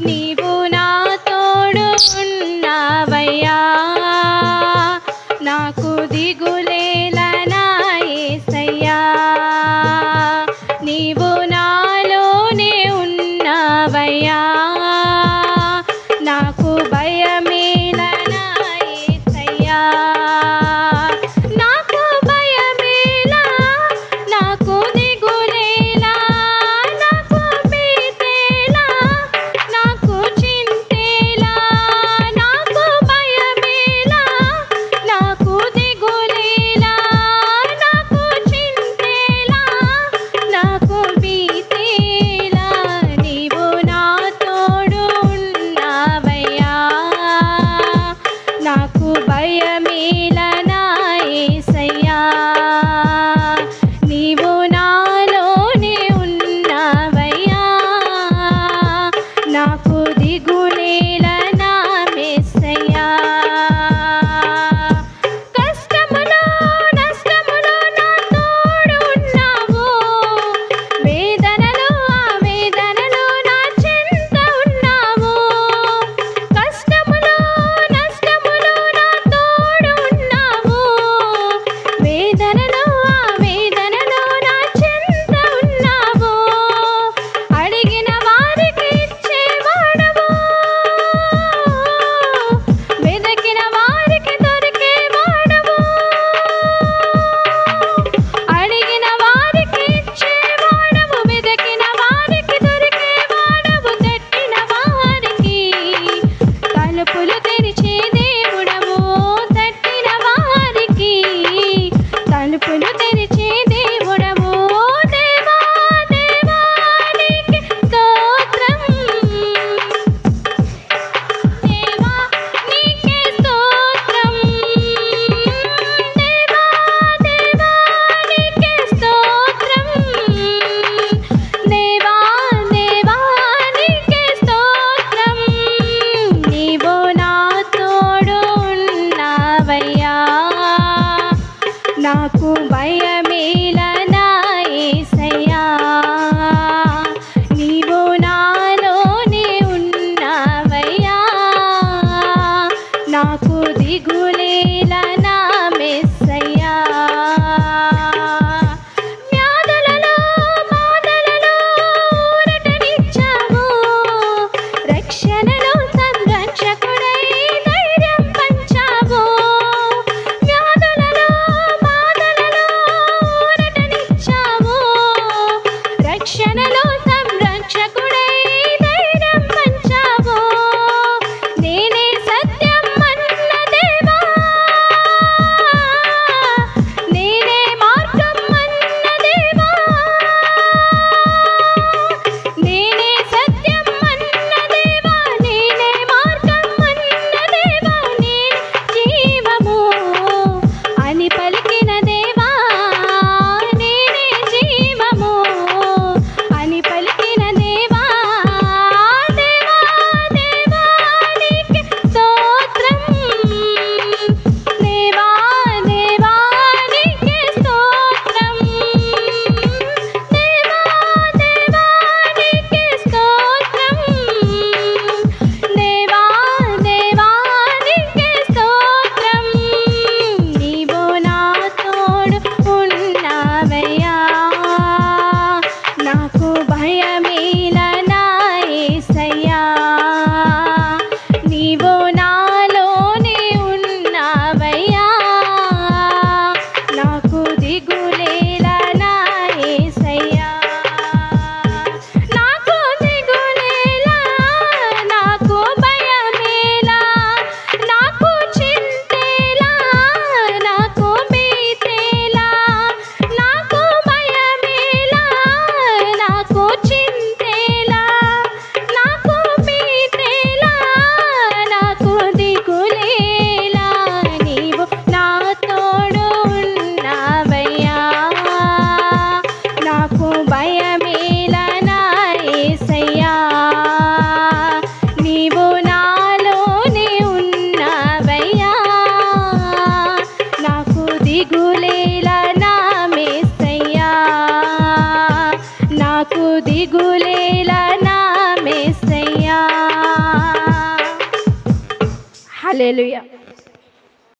నీవు నా తోడు ఉన్నావయ్యా, నాకు దిగులేలా నా యేసయ్యా. నీవు నాలోనే ఉన్నావయ్యా, నాకు భయమేలా నా యేసయ్యా. నాకు భయమేలా, నాకు దిగులేలా, నాకు భీతేలా, నాకు చింతేలా. నాకు భయమేలా, నాకు దిగులేలా, నాకు చింతేలా, నాకు భీతేలా. నీవు నా తోడు ఉన్నావయ్యా, నాకు భయమేలా నా యేసయ్యా. నీవు నాలోనే ఉన్నావయ్యా, నాకు దిగులేలా నా యేసయ్యా. కష్టములో నష్టములో నా తోడు ఉన్నావు, వేదనలో ఆ వేదనలో నా చెంత ఉన్నావు. కష్టములో నష్టములో నా తోడు ఉన్నావు, వేదనలో ఆ వేదనలో నా చెంత ఉన్నావు. అడిగిన వారికి ఇచ్చేవాడవు, వెదకిన వారికి దొరికేవాడవు. అడిగిన వారికి ఇచ్చేవాడవు, వెదకిన వారికి దొరికేవాడవు. తట్టిన వారికి తలుపులు తెరిచే దేవుడవు, తట్టిన వారికి తలుపులు తెరిచే దేవుడవు. దేవా దేవా నీకే స్తోత్రం, దేవా నీకే స్తోత్రం, దేవా దేవా నీకే స్తోత్రం, దేవా దేవా నీకే స్తోత్రం. నీవు నా తోడు ఉన్నావయ్యా, నాకు భయమేలా నా యేసయ్యా. నీవు నాలోనే ఉన్నావయ్యా, నాకు దిగులేలా నా మెస్సయ్యా. వ్యాధులలో బాధలలో ఊరటనిచ్చావు, రక్షణలో సంరక్షకుడై ధైర్యం పంచావు. వ్యాధులలో బాధలలో ఊరటనిచ్చావు, రక్షణలో సంరక్షకుడై ధైర్యం పంచావు. నేనే సత్యం అన్న దేవా, హల్లెలూయా.